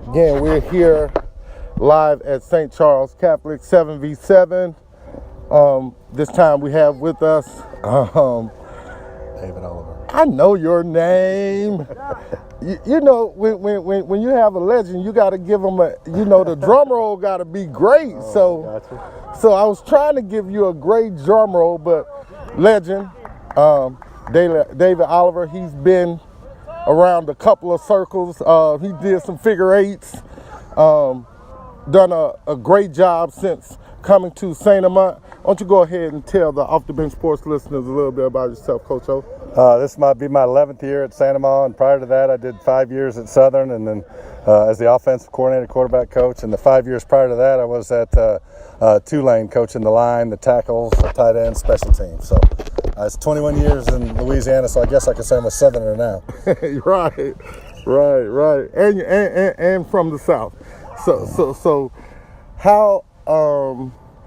Again, we're here live at St. Charles Catholic 7v7. This time we have with us David Oliver. I know your name. You know, when you have a legend, you got to give them the drum roll got to be great. So I was trying to give you a great drum roll, but legend, David Oliver, he's been around a couple of circles. He did some figure eights, done a great job since coming to St. Amant. Why don't you go ahead and tell the Off the Bench Sports listeners a little bit about yourself, Coach O? This might be my 11th year at St. Amant, and prior to that I did 5 years at Southern, and then as the offensive coordinator, quarterback coach, and the 5 years prior to that I was at Tulane coaching the line, the tackles, the tight end, special teams. So it's 21 years in Louisiana, so I guess I could say I'm a Southerner now. Right. And from the South. So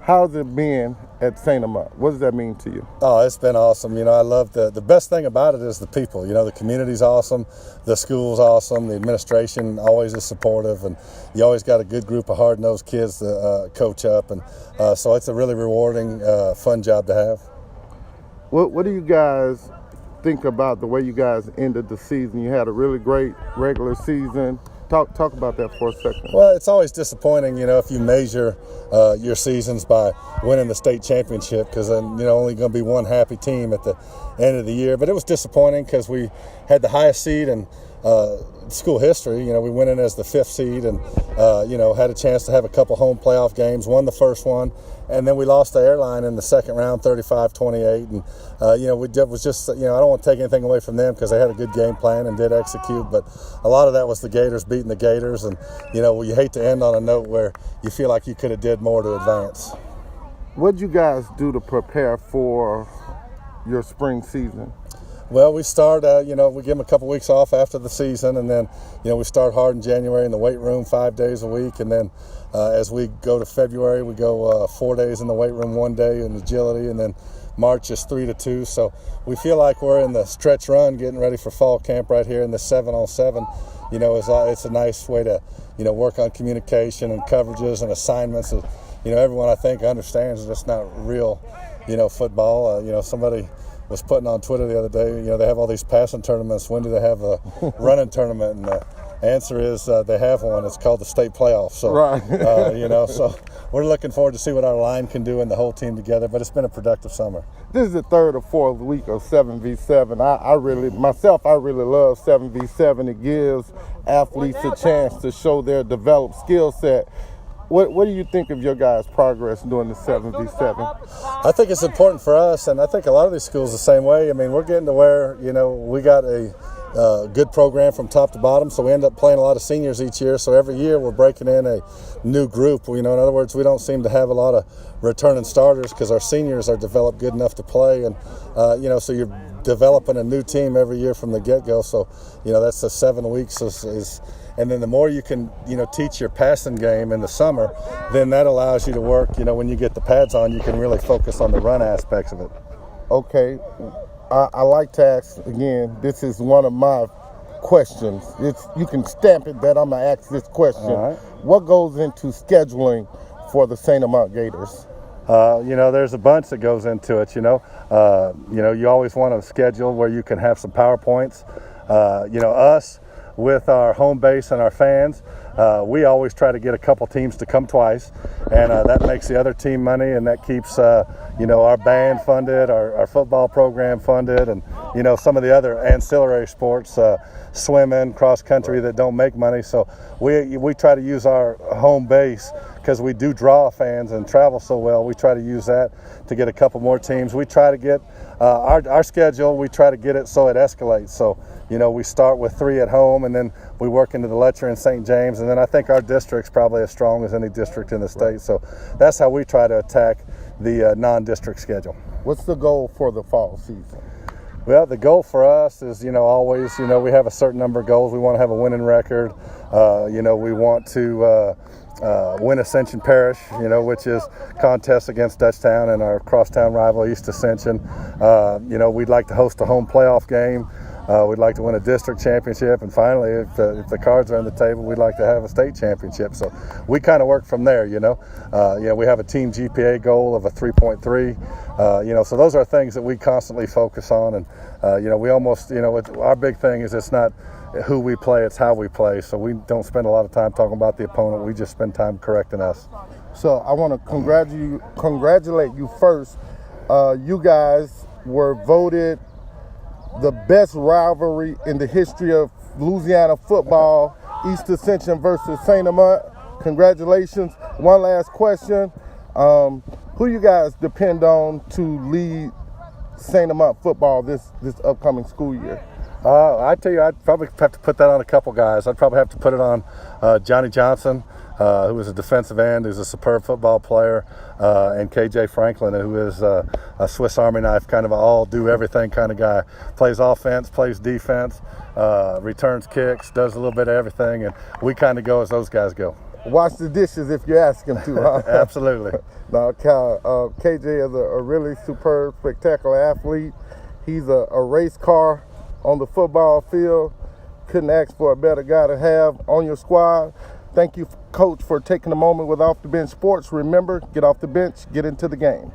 how's it been at St. Amant? What does that mean to you? Oh, it's been awesome. You know, I love the best thing about it is the people. You know, the community's awesome, the school's awesome, the administration always is supportive, and you always got a good group of hard-nosed kids to coach up, and so it's a really rewarding, fun job to have. What do you guys think about the way you guys ended the season? You had a really great regular season. Talk about that for a second. Well, it's always disappointing, you know, if you measure your seasons by winning the state championship, because then, you know, only going to be one happy team at the end of the year. But it was disappointing because we had the highest seed in school history. You know, we went in as the 5th seed and, you know, had a chance to have a couple home playoff games, won the first one, and then we lost the airline in the second round, 35-28. And, you know, was just, you know, I don't want to take anything away from them because they had a good game plan and did execute, but a lot of that was the Gators beating the Gators. And, you know, you hate to end on a note where you feel like you could have did more to advance. What did you guys do to prepare for your spring season? Well, we start, you know, we give them a couple weeks off after the season, and then, you know, we start hard in January in the weight room 5 days a week, and then as we go to February, we go 4 days in the weight room, 1 day in agility, and then March is 3 to 2. So we feel like we're in the stretch run, getting ready for fall camp right here in the 7-on-7. You know, it's a nice way to, you know, work on communication and coverages and assignments. You know, everyone I think understands it's not real, you know, football. You know, somebody was putting on Twitter the other day, you know, they have all these passing tournaments. When do they have a running tournament? And the answer is they have one. It's called the state playoff. So, right. You know, so we're looking forward to see what our line can do and the whole team together. But it's been a productive summer. This is the 3rd or 4th week of 7v7. I really love 7v7. It gives athletes a chance to show their developed skill set. What do you think of your guys' progress doing the 7v7? I think it's important for us, and I think a lot of these schools the same way. I mean, we're getting to where, you know, we got a good program from top to bottom, so we end up playing a lot of seniors each year. So every year we're breaking in a new group. You know, in other words, we don't seem to have a lot of returning starters because our seniors are developed good enough to play, and you know, so you're developing a new team every year from the get-go. So, you know, that's the 7 weeks and then the more you can, you know, teach your passing game in the summer, then that allows you to work, you know, when you get the pads on, you can really focus on the run aspects of it. Okay. I like to ask, again, this is one of my questions. You can stamp it that I'm going to ask this question. All right. What goes into scheduling for the St. Amant Gators? You know, there's a bunch that goes into it, you know. You always want a schedule where you can have some PowerPoints. You know, us, with our home base and our fans, we always try to get a couple teams to come twice, and that makes the other team money, and that keeps you know, our band funded, our football program funded, and you know, some of the other ancillary sports, swimming, cross country, that don't make money. So we try to use our home base because we do draw fans and travel so well. We try to use that to get a couple more teams. We try to get our schedule, we try to get it so it escalates. So, you know, we start with 3 at home, and then we work into the Letcher and St. James, and then I think our district's probably as strong as any district in the state. So that's how we try to attack the non-district schedule. What's the goal for the fall season? Well, the goal for us is, you know, always, you know, we have a certain number of goals. We want to have a winning record. You know, we want to win Ascension Parish, you know, which is contest against Dutchtown and our crosstown rival East Ascension. You know, we'd like to host a home playoff game. We'd like to win a district championship, and finally, if the cards are on the table, we'd like to have a state championship. So we kind of work from there, you know. We have a team GPA goal of a 3.3. So those are things that we constantly focus on, and we almost, our big thing is it's not who we play, it's how we play. So we don't spend a lot of time talking about the opponent. We just spend time correcting us. So I want to congratulate you first. You guys were voted the best rivalry in the history of Louisiana football, East Ascension versus St. Amant. Congratulations. One last question. Who you guys depend on to lead St. Amant football this upcoming school year? I tell you, I'd probably have to put that on a couple guys. I'd probably have to put it on Johnny Johnson, who is a defensive end, who's a superb football player, and KJ Franklin, who is a Swiss Army knife, kind of an all-do-everything kind of guy. Plays offense, plays defense, returns kicks, does a little bit of everything, and we kind of go as those guys go. Wash the dishes if you ask him to, huh? Absolutely. Now, KJ is a really superb, spectacular athlete. He's a race car on the football field. Couldn't ask for a better guy to have on your squad. Thank you, Coach, for taking a moment with Off the Bench Sports. Remember, get off the bench, get into the game.